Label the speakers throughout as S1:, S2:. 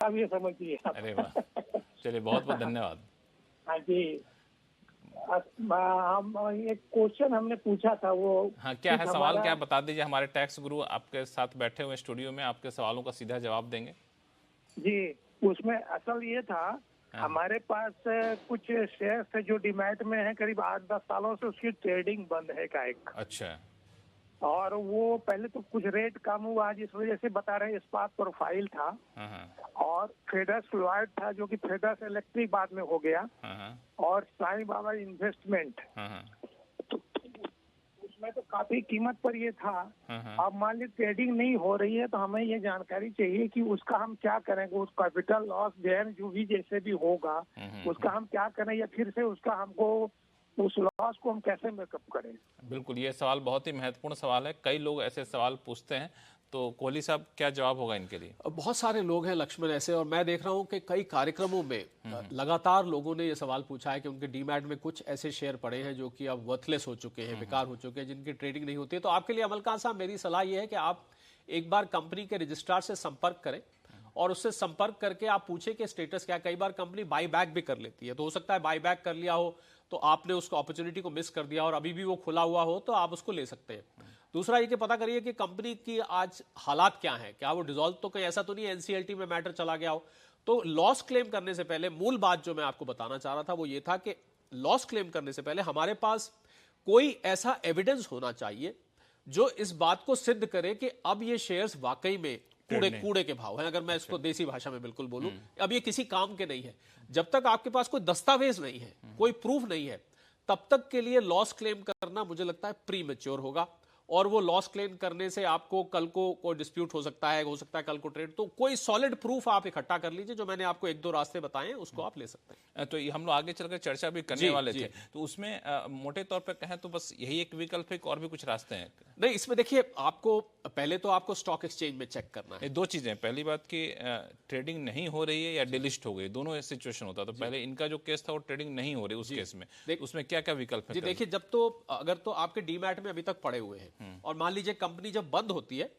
S1: आप ये समझिए आप।
S2: अरे वाह, चलिए बहुत बहुत धन्यवाद।
S1: हाँ जी। हम एक क्वेश्चन हमने पूछा था वो
S2: हाँ, क्या है
S1: कुछ
S2: सवाल,
S1: हमारा।
S2: क्या बता दीजिए, हमारे टैक्स गुरु आपके साथ बैठे हुए स्टूडियो में, आपके सवालों का सीधा जवाब देंगे।
S1: जी, उसमें असल ये था,
S2: हाँ
S1: हमारे पास कुछ शेयर थे जो डीमैट में है, करीब 8-10 सालों से उसकी ट्रेडिंग बंद है का एक।
S2: अच्छा।
S1: और वो पहले तो कुछ रेट कम हुआ जिस वजह से बता रहे इस्पात प्रोफाइल था,
S2: हाँ हाँ
S1: और फेडरस लॉयड था जो कि फेडरस इलेक्ट्रिक बाद में हो गया,
S2: हाँ हाँ
S1: और साईं बाबा इन्वेस्टमेंट,
S2: हाँ हाँ
S1: तो उसमें तो काफी कीमत पर ये था।
S2: हाँ हाँ।
S1: अब मान ली ट्रेडिंग नहीं हो रही है तो हमें ये जानकारी चाहिए कि उसका हम क्या करेंगे, उस कैपिटल लॉस गेन जो भी जैसे भी होगा उसका हम क्या करें, या फिर से उसका हमको उस लॉस को हम कैसे मेकअप करें।
S2: बिल्कुल, ये सवाल बहुत ही महत्वपूर्ण सवाल है, कई लोग ऐसे सवाल पूछते हैं, तो कोहली साहब क्या जवाब होगा इनके लिए?
S3: बहुत सारे लोग हैं लक्ष्मण ऐसे, और मैं देख रहा हूं कि कई कार्यक्रमों में लगातार लोगों ने ये सवाल पूछा है कि उनके डीमैट में कुछ ऐसे शेयर पड़े हैं जो कि अब वर्थलेस हो चुके हैं, बेकार हो चुके हैं, जिनकी ट्रेडिंग नहीं होती है। तो आपके लिए अमलकान साहब मेरी सलाह ये है कि आप एक बार कंपनी के रजिस्ट्रार से संपर्क करें और उससे संपर्क करके आप पूछें कि स्टेटस क्या है। कई बार कंपनी बाई बैक भी कर लेती है, तो हो सकता है बाई बैक कर लिया हो तो आपने उसको अपॉर्चुनिटी को मिस कर दिया और अभी भी वो खुला हुआ हो तो आप उसको ले सकते हैं। दूसरा ये कि पता करिए कि कंपनी की आज हालात क्या हैं, क्या वो डिसॉल्व तो कहीं ऐसा तो नहीं एनसीएलटी में मैटर चला गया हो। तो लॉस क्लेम करने से पहले मूल बात जो मैं आपको बताना चाह रहा था वो ये था कि लॉस क्लेम करने से पहले हमारे पास कोई ऐसा एविडेंस होना चाहिए जो इस बात को सिद्ध करे कि अब ये शेयर्स वाकई में कूड़े कूड़े के भाव हैं। अगर मैं इसको देसी भाषा में बिल्कुल बोलूं, अब ये किसी काम के नहीं है। जब तक आपके पास कोई दस्तावेज नहीं है, कोई प्रूफ नहीं है, तब तक के लिए लॉस क्लेम करना मुझे लगता है प्री मैच्योर होगा। और वो लॉस क्लेम करने से आपको कल को कोई डिस्प्यूट हो सकता है कल को ट्रेड। तो कोई सॉलिड प्रूफ आप इकट्ठा कर लीजिए, जो मैंने आपको एक दो रास्ते बताए हैं उसको आप ले सकते हैं।
S2: तो ये हम लोग आगे चलकर चर्चा भी करने वाले थे, तो उसमें मोटे तौर पर कहें तो बस यही एक विकल्प है, और भी कुछ रास्ते हैं?
S3: नहीं, इसमें देखिए, आपको पहले तो आपको स्टॉक एक्सचेंज में चेक करना है।
S2: दो चीजें, पहली बात कि ट्रेडिंग नहीं हो रही है या डिलिस्ट हो गई, दोनों सिचुएशन होता है। तो पहले इनका जो केस था वो ट्रेडिंग नहीं हो रही, उस केस में उसमें क्या क्या विकल्प है?
S3: जी देखिए, जब तो अगर तो आपके डीमैट में अभी तक पड़े हुए हैं और मान लीजिए कंपनी जब बंद होती है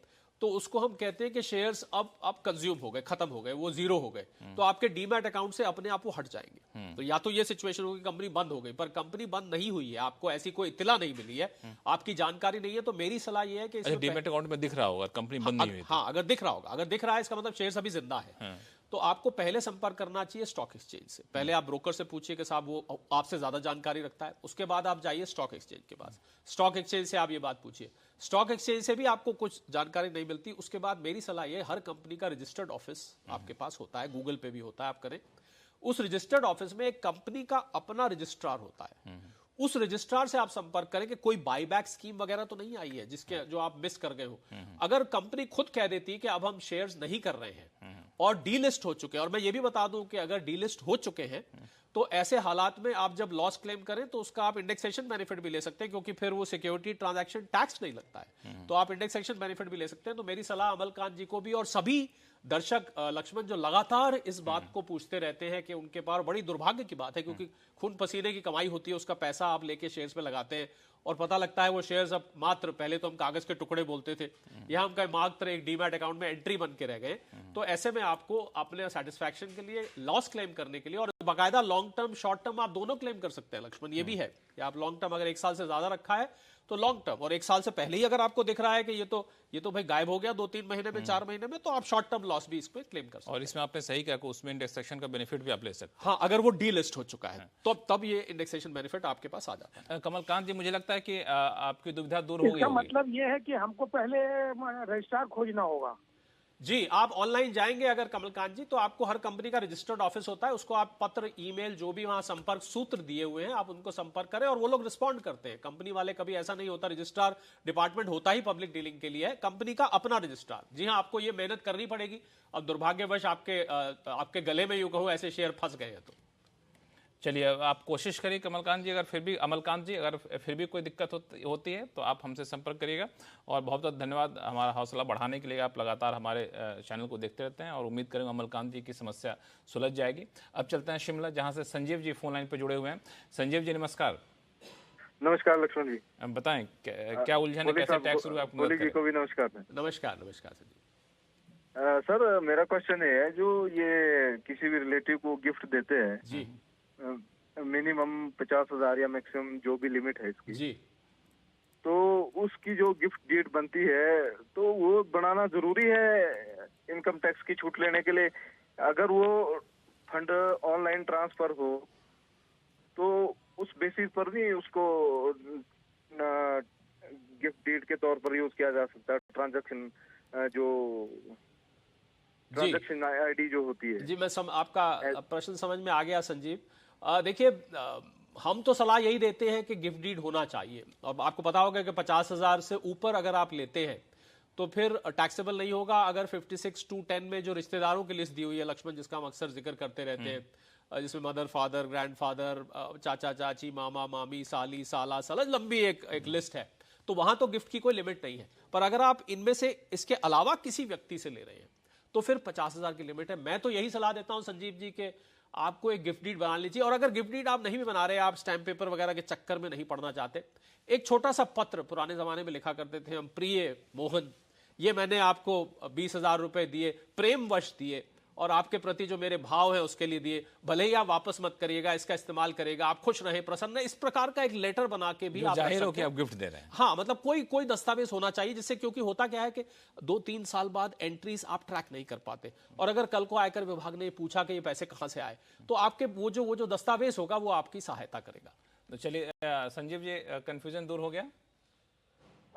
S3: तो उसको हम कहते हैं कि शेयर्स अब कंज्यूम हो गए, खत्म हो गए, वो जीरो हो गए, तो आपके डीमैट अकाउंट से अपने आप वो हट जाएंगे। तो या तो ये सिचुएशन होगी कंपनी बंद हो गई, पर कंपनी बंद नहीं हुई है, आपको ऐसी कोई इत्तला नहीं मिली है, आपकी जानकारी नहीं है, तो मेरी सलाह ये है कि
S2: डीमैट अकाउंट में दिख रहा होगा कंपनी बंद नहीं हुई।
S3: हाँ, अगर दिख रहा होगा, अगर दिख रहा है इसका मतलब शेयर्स अभी जिंदा है। तो आपको पहले संपर्क करना चाहिए स्टॉक एक्सचेंज से। पहले आप ब्रोकर से पूछिए कि साहब वो आपसे ज्यादा जानकारी रखता है। उसके बाद आप जाइए स्टॉक एक्सचेंज के पास, स्टॉक एक्सचेंज से आप ये बात पूछिए। स्टॉक एक्सचेंज से भी आपको कुछ जानकारी नहीं मिलती, उसके बाद मेरी सलाह ये, हर कंपनी का रजिस्टर्ड ऑफिस आपके पास होता है, गूगल पे भी होता है, आप करें। उस रजिस्टर्ड ऑफिस में एक कंपनी का अपना रजिस्ट्रार होता है, उस रजिस्ट्रार से आप संपर्क करें कि कोई बाईबैक स्कीम वगैरह तो नहीं आई है जिसके जो आप मिस कर गए हो। अगर कंपनी खुद कह देती है कि अब हम शेयर्स नहीं कर रहे हैं और डीलिस्ट हो चुके हैं, और मैं ये भी बता दूं कि अगर डीलिस्ट हो चुके हैं तो ऐसे हालात में आप जब लॉस क्लेम करें तो उसका आप इंडेक्सेशन बेनिफिट भी ले सकते हैं, क्योंकि फिर वो सिक्योरिटी ट्रांजैक्शन टैक्स नहीं लगता है, तो आप इंडेक्सेशन बेनिफिट भी ले सकते हैं। तो मेरी सलाह अमलकांत जी को भी और सभी दर्शक लक्ष्मण जो लगातार इस बात को पूछते रहते हैं कि उनके पास, बड़ी दुर्भाग्य की बात है क्योंकि खून पसीने की कमाई होती है, उसका पैसा आप लेके शेयर्स में लगाते हैं और पता लगता है वो शेयर्स अब मात्र, पहले तो हम कागज के टुकड़े बोलते थे, यहां हम मात्र एक डीमैट अकाउंट में एंट्री बन के रह गए। तो ऐसे में आपको अपने सेटिस्फैक्शन के लिए, लॉस क्लेम करने के लिए, और बाकायदा लॉन्ग टर्म शॉर्ट टर्म आप दोनों क्लेम कर सकते हैं लक्ष्मण। ये भी है कि आप लॉन्ग टर्म अगर 1 साल से ज्यादा रखा है तो लॉन्ग टर्म, और 1 साल से पहले ही अगर आपको दिख रहा है कि ये तो भाई गायब हो गया 2-3 महीने में, 4 महीने में, तो आप शॉर्ट टर्म लॉस भी इस पे क्लेम कर सकते हैं।
S2: और इसमें आपने सही कहा कि उसमें इंडेक्सेशन का बेनिफिट भी आप ले सकते हैं।
S3: हाँ, अगर वो डीलिस्ट हो चुका है तो तब ये इंडेक्सेशन बेनिफिट आपके पास आ जाता है।
S2: कमलकांत जी, मुझे लगता है कि आपकी दुविधा दूर हो गई
S1: इसका
S2: होगी।
S1: मतलब ये है कि हमको पहले रजिस्ट्रार खोजना होगा।
S3: जी, आप ऑनलाइन जाएंगे अगर कमलकांत जी, तो आपको हर कंपनी का रजिस्टर्ड ऑफिस होता है, उसको आप पत्र, ईमेल, जो भी वहां संपर्क सूत्र दिए हुए हैं, आप उनको संपर्क करें और वो लोग रिस्पॉन्ड करते हैं। कंपनी वाले, कभी ऐसा नहीं होता, रजिस्ट्रार डिपार्टमेंट होता ही पब्लिक डीलिंग के लिए है, कंपनी का अपना रजिस्ट्रार। जी हाँ, आपको ये मेहनत करनी पड़ेगी। अब दुर्भाग्यवश आपके गले में यूं कहो ऐसे शेयर फंस गए हैं तो
S2: चलिए, आप कोशिश करिए कमलकांत जी, अगर फिर भी, अमलकांत जी, अगर फिर भी कोई दिक्कत होती है तो आप हमसे संपर्क करिएगा। और बहुत बहुत धन्यवाद, हमारा हौसला बढ़ाने के लिए आप लगातार हमारे चैनल को देखते रहते हैं, और उम्मीद करूँगा अमलकांत जी की समस्या सुलझ जाएगी। अब चलते हैं शिमला, जहाँ से संजीव जी फोन लाइन पर जुड़े हुए हैं। संजीव जी नमस्कार।
S4: नमस्कार लक्ष्मण जी,
S2: बताएं क्या उलझन है, कैसे टैक्स गुरु आपको मदद
S4: जी
S2: करें?
S4: को भी नमस्कार।
S3: नमस्कार। नमस्कार सर जी।
S4: सर मेरा क्वेश्चन है, जो ये किसी भी रिलेटिव को गिफ्ट देते हैं
S3: जी
S4: मिनिमम 50,000 या मैक्सिमम जो भी लिमिट है इसकी,
S3: जी
S4: तो उसकी जो गिफ्ट डीड बनती है तो वो बनाना जरूरी है इनकम टैक्स की छूट लेने के लिए? अगर वो फंड ऑनलाइन ट्रांसफर हो तो उस बेसिस पर भी उसको गिफ्ट डीड के तौर पर यूज किया जा सकता है? ट्रांजैक्शन जो
S3: जी
S4: ट्रांजैक्शन आईडी जो होती है।
S3: जी आपका प्रश्न समझ में आ गया संजीव। देखिए, हम तो सलाह यही देते हैं कि गिफ्ट डीड होना चाहिए। और आपको पता होगा कि 50,000 से ऊपर अगर आप लेते हैं तो फिर टैक्सेबल नहीं होगा। अगर 56(2)(10) में जो रिश्तेदारों की लिस्ट दी हुई है लक्ष्मण, जिसका हम अक्सर जिक्र करते रहते हैं, जिसमें मदर, फादर, ग्रैंडफादर, चाचा, चाची, मामा, मामी, साली, साला, साला, लंबी एक लिस्ट है, तो वहां तो गिफ्ट की कोई लिमिट नहीं है। पर अगर आप इनमें से इसके अलावा किसी व्यक्ति से ले रहे हैं तो फिर 50,000 की लिमिट है। मैं तो यही सलाह देता हूं संजीव जी के आपको एक गिफ्ट डीड बना लीजिए। और अगर गिफ्ट डीड आप नहीं भी बना रहे, आप स्टैम्प पेपर वगैरह के चक्कर में नहीं पड़ना चाहते, एक छोटा सा पत्र पुराने जमाने में लिखा करते थे हम, प्रिय मोहन, ये मैंने आपको 20,000 रुपए दिए, प्रेमवश दिए, और आपके प्रति जो मेरे भाव है उसके लिए दिए, भले ही आप वापस मत करिएगा, इसका इस्तेमाल करिएगा, आप खुश रहें, प्रसन्न रहें। इस प्रकार का एक लेटर बना के भी आप
S2: जाहिर हो कि आप गिफ्ट दे रहे हैं।
S3: हाँ, मतलब कोई दस्तावेज होना चाहिए जिससे, क्योंकि होता क्या है कि 2-3 साल बाद एंट्रीज आप ट्रैक नहीं कर पाते, और अगर कल को आयकर विभाग ने पूछा कि ये पैसे कहां से आए, तो आपके वो जो दस्तावेज होगा वो आपकी सहायता करेगा।
S2: तो चलिए संजीव जी, कंफ्यूजन दूर हो गया?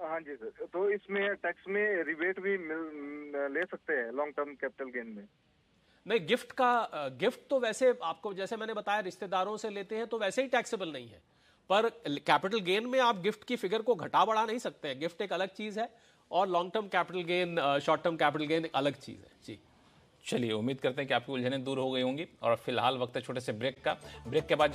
S4: हाँ जी सर, तो इसमें टैक्स में रिबेट भी ले सकते हैं लॉन्ग टर्म कैपिटल गेन में?
S3: नहीं, गिफ्ट तो वैसे आपको, जैसे मैंने बताया, रिश्तेदारों से लेते हैं तो वैसे ही टैक्सेबल नहीं है, पर कैपिटल गेन में आप गिफ्ट की फिगर को घटा बढ़ा नहीं सकते हैं। गिफ्ट एक अलग चीज है और long term capital gain, short term capital gain एक अलग चीज है। जी
S2: चलिए, उम्मीद करते हैं कि आपकी उलझनें दूर हो गई होंगी। और फिलहाल वक्त है छोटे से ब्रेक का। ब्रेक के बाद